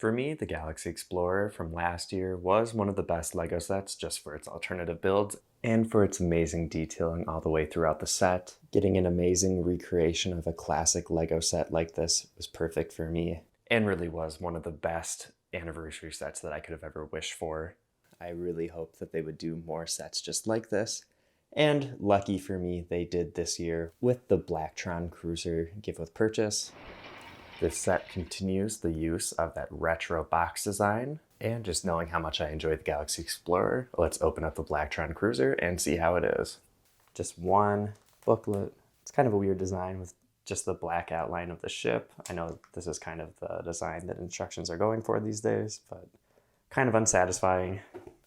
For me, the Galaxy Explorer from last year was one of the best LEGO sets just for its alternative builds and for its amazing detailing all the way throughout the set. Getting an amazing recreation of a classic LEGO set like this was perfect for me and really was one of the best anniversary sets that I could have ever wished for. I really hope that they would do more sets just like this. And lucky for me, they did this year with the Blacktron Cruiser give with purchase. This set continues the use of that retro box design, and just knowing how much I enjoy the Galaxy Explorer, let's open up the Blacktron Cruiser and see how it is. Just one booklet. It's kind of a weird design with just the black outline of the ship. I know this is kind of the design that instructions are going for these days, but kind of unsatisfying.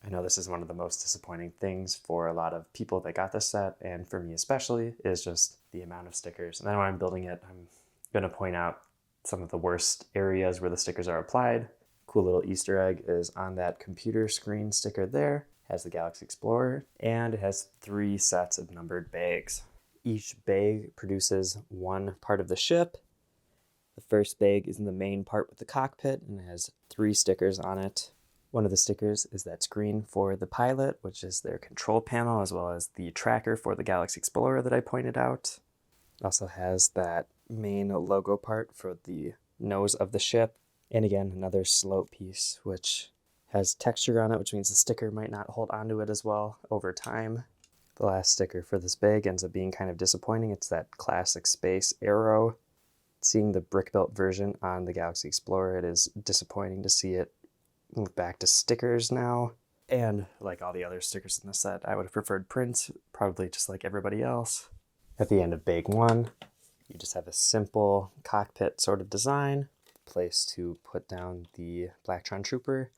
I know this is one of the most disappointing things for a lot of people that got this set, and for me especially, is just the amount of stickers. And then when I'm building it, I'm going to point out some of the worst areas where the stickers are applied. Cool little Easter egg is on that computer screen sticker there. It has the Galaxy Explorer, and it has 3 sets of numbered bags. Each bag produces one part of the ship. The first bag is in the main part with the cockpit and it has 3 stickers on it. One of the stickers is that screen for the pilot, which is their control panel, as well as the tracker for the Galaxy Explorer that I pointed out. It also has that main logo part for the nose of the ship. And again, another slope piece, which has texture on it, which means the sticker might not hold onto it as well over time. The last sticker for this bag ends up being kind of disappointing. It's that classic space arrow. Seeing the brick-built version on the Galaxy Explorer, it is disappointing to see it move back to stickers now. And like all the other stickers in the set, I would have preferred prints, probably just like everybody else. At the end of bag 1, you just have a simple cockpit sort of design, place to put down the Blacktron Trooper.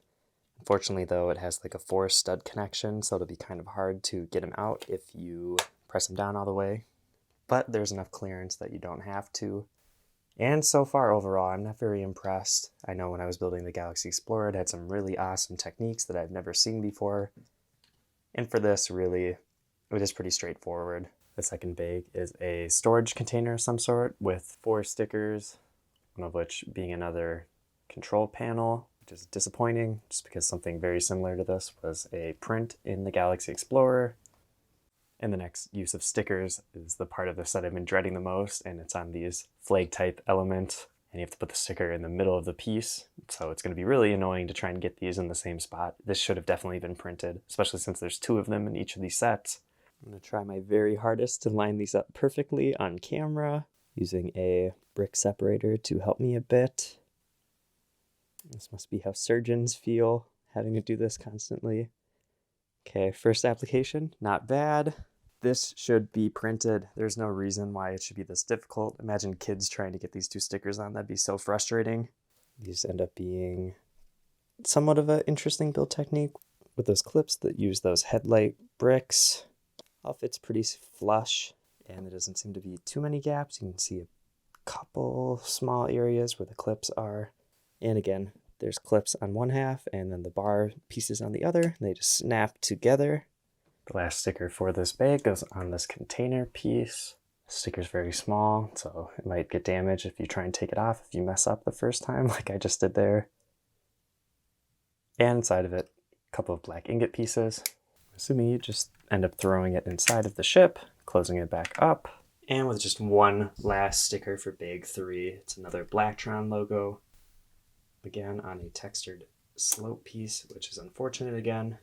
Unfortunately though, it has like a 4 stud connection, so it'll be kind of hard to get him out if you press him down all the way. But there's enough clearance that you don't have to. And so far overall, I'm not very impressed. I know when I was building the Galaxy Explorer, it had some really awesome techniques that I've never seen before. And for this, really, it is pretty straightforward. The second bag is a storage container of some sort with 4 stickers, one of which being another control panel, which is disappointing just because something very similar to this was a print in the Galaxy Explorer. And the next use of stickers is the part of the set I've been dreading the most, and it's on these flag type element, and you have to put the sticker in the middle of the piece. So it's going to be really annoying to try and get these in the same spot. This should have definitely been printed, especially since there's 2 of them in each of these sets. I'm going to try my very hardest to line these up perfectly on camera, using a brick separator to help me a bit. This must be how surgeons feel, having to do this constantly. Okay, first application, not bad. This should be printed. There's no reason why it should be this difficult. Imagine kids trying to get these 2 stickers on. That'd be so frustrating. These end up being somewhat of an interesting build technique with those clips that use those headlight bricks. All fits pretty flush, and there doesn't seem to be too many gaps. You can see a couple small areas where the clips are. And again, there's clips on one half and then the bar pieces on the other. And they just snap together. The last sticker for this bag goes on this container piece. The sticker's very small, so it might get damaged if you try and take it off if you mess up the first time, like I just did there. And inside of it, a couple of black ingot pieces. Assuming you just end up throwing it inside of the ship, closing it back up. And with just one last sticker for bag 3, it's another Blacktron logo. Again on a textured slope piece, which is unfortunate again.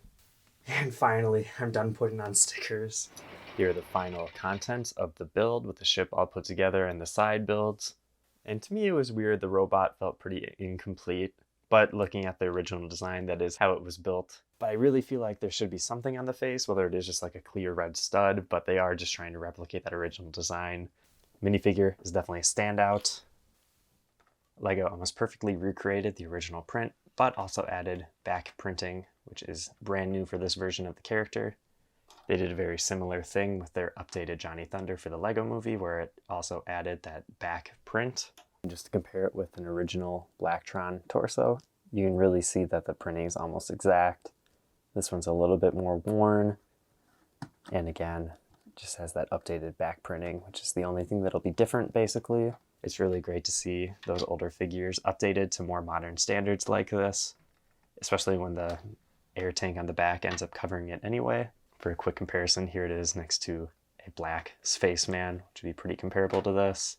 And finally, I'm done putting on stickers. Here are the final contents of the build with the ship all put together and the side builds. And to me it was weird, the robot felt pretty incomplete, but looking at the original design, that is how it was built. But I really feel like there should be something on the face, whether it is just like a clear red stud, but they are just trying to replicate that original design. Minifigure is definitely a standout. LEGO almost perfectly recreated the original print, but also added back printing, which is brand new for this version of the character. They did a very similar thing with their updated Johnny Thunder for the LEGO movie, where it also added that back print. And just to compare it with an original Blacktron torso, you can really see that the printing is almost exact. This one's a little bit more worn, and again, just has that updated back printing, which is the only thing that'll be different basically. It's really great to see those older figures updated to more modern standards like this, especially when the air tank on the back ends up covering it anyway. For a quick comparison, here it is next to a black spaceman, which would be pretty comparable to this.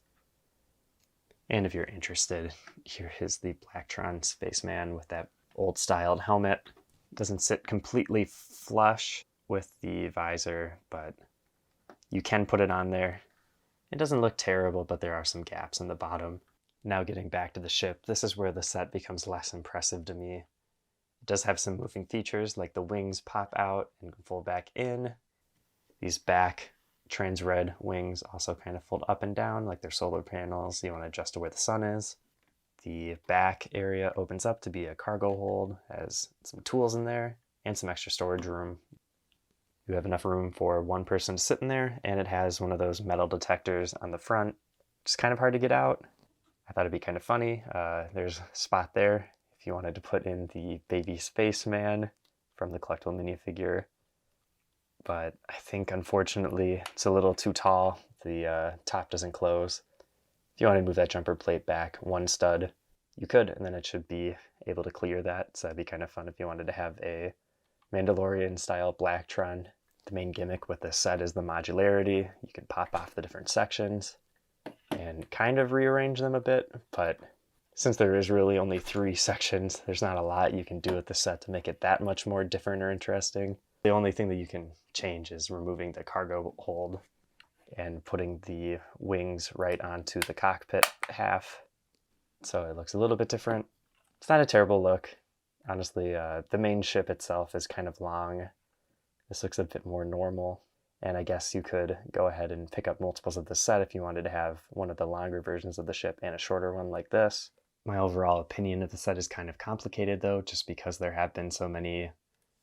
And if you're interested, here is the Blacktron spaceman with that old styled helmet. It doesn't sit completely flush with the visor, but you can put it on there. It doesn't look terrible, but there are some gaps in the bottom. Now getting back to the ship, this is where the set becomes less impressive to me. It does have some moving features, like the wings pop out and fold back in. These back trans-red wings also kind of fold up and down like they're solar panels. You want to adjust to where the sun is. The back area opens up to be a cargo hold, has some tools in there, and some extra storage room. You have enough room for one person to sit in there, and it has one of those metal detectors on the front. It's kind of hard to get out. I thought it'd be kind of funny. There's a spot there if you wanted to put in the baby spaceman from the collectible minifigure. But I think, unfortunately, it's a little too tall. The top doesn't close. If you want to move that jumper plate back one stud, you could, and then it should be able to clear that. So that'd be kind of fun if you wanted to have a Mandalorian-style Blacktron. The main gimmick with this set is the modularity. You can pop off the different sections and kind of rearrange them a bit, but since there is really only 3 sections, there's not a lot you can do with the set to make it that much more different or interesting. The only thing that you can change is removing the cargo hold and putting the wings right onto the cockpit half. So it looks a little bit different. It's not a terrible look. Honestly, the main ship itself is kind of long. This looks a bit more normal. And I guess you could go ahead and pick up multiples of the set if you wanted to have one of the longer versions of the ship and a shorter one like this. My overall opinion of the set is kind of complicated though, just because there have been so many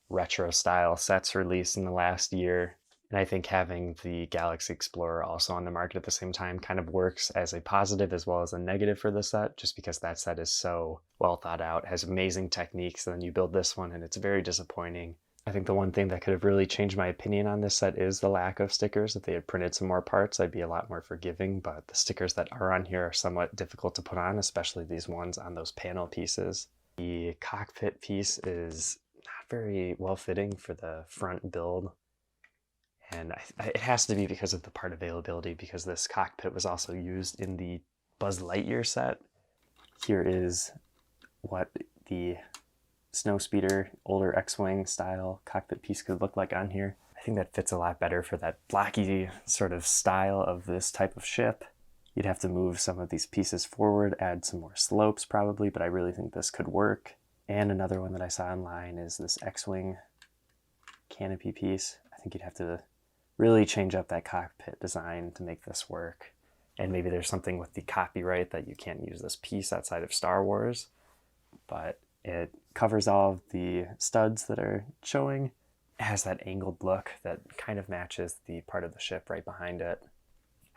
retro style sets released in the last year. And I think having the Galaxy Explorer also on the market at the same time kind of works as a positive as well as a negative for the set, just because that set is so well thought out, has amazing techniques, and then you build this one and it's very disappointing. I think the one thing that could have really changed my opinion on this set is the lack of stickers. If they had printed some more parts, I'd be a lot more forgiving, but the stickers that are on here are somewhat difficult to put on, especially these ones on those panel pieces. The cockpit piece is not very well fitting for the front build. And it has to be because of the part availability, because this cockpit was also used in the Buzz Lightyear set. Here is what the Snowspeeder older X-Wing style cockpit piece could look like on here. I think that fits a lot better for that blocky sort of style of this type of ship. You'd have to move some of these pieces forward, add some more slopes probably, but I really think this could work. And another one that I saw online is this X-Wing canopy piece. I think you'd have to really change up that cockpit design to make this work. And maybe there's something with the copyright that you can't use this piece outside of Star Wars, but it covers all of the studs that are showing. It has that angled look that kind of matches the part of the ship right behind it.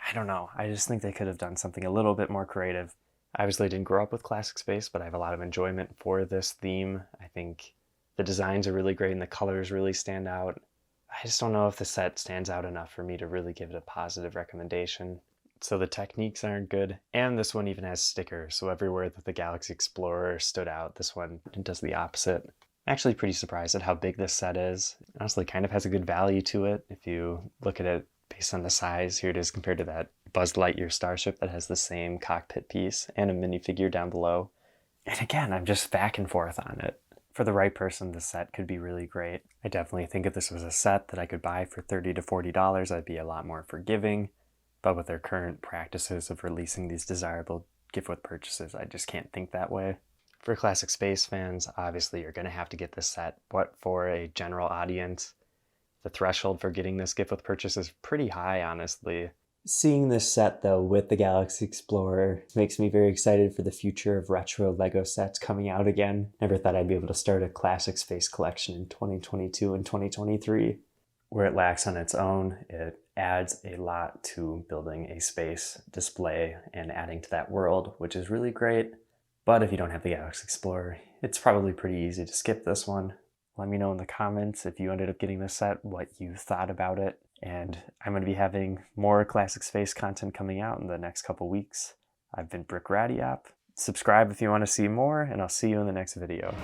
I don't know, I just think they could have done something a little bit more creative. I obviously didn't grow up with classic space, but I have a lot of enjoyment for this theme. I think the designs are really great and the colors really stand out. I just don't know if the set stands out enough for me to really give it a positive recommendation. So the techniques aren't good, and this one even has stickers, so everywhere that the Galaxy Explorer stood out, this one does the opposite. I'm actually pretty surprised at how big this set is. It honestly kind of has a good value to it if you look at it based on the size. Here it is compared to that Buzz Lightyear starship that has the same cockpit piece and a minifigure down below. And again, I'm just back and forth on it. For the right person, this set could be really great. I definitely think if this was a set that I could buy for $30 to $40, I'd be a lot more forgiving. But with their current practices of releasing these desirable gift with purchases, I just can't think that way. For classic space fans, obviously you're going to have to get this set, but for a general audience, the threshold for getting this gift with purchase is pretty high, honestly. Seeing this set, though, with the Galaxy Explorer makes me very excited for the future of retro LEGO sets coming out again. Never thought I'd be able to start a classic space collection in 2022 and 2023. Where it lacks on its own, it adds a lot to building a space display and adding to that world, which is really great. But if you don't have the Galaxy Explorer, it's probably pretty easy to skip this one. Let me know in the comments if you ended up getting this set, what you thought about it. And I'm going to be having more classic space content coming out in the next couple weeks. I've been Brick Ratty App. Subscribe if you want to see more, and I'll see you in the next video.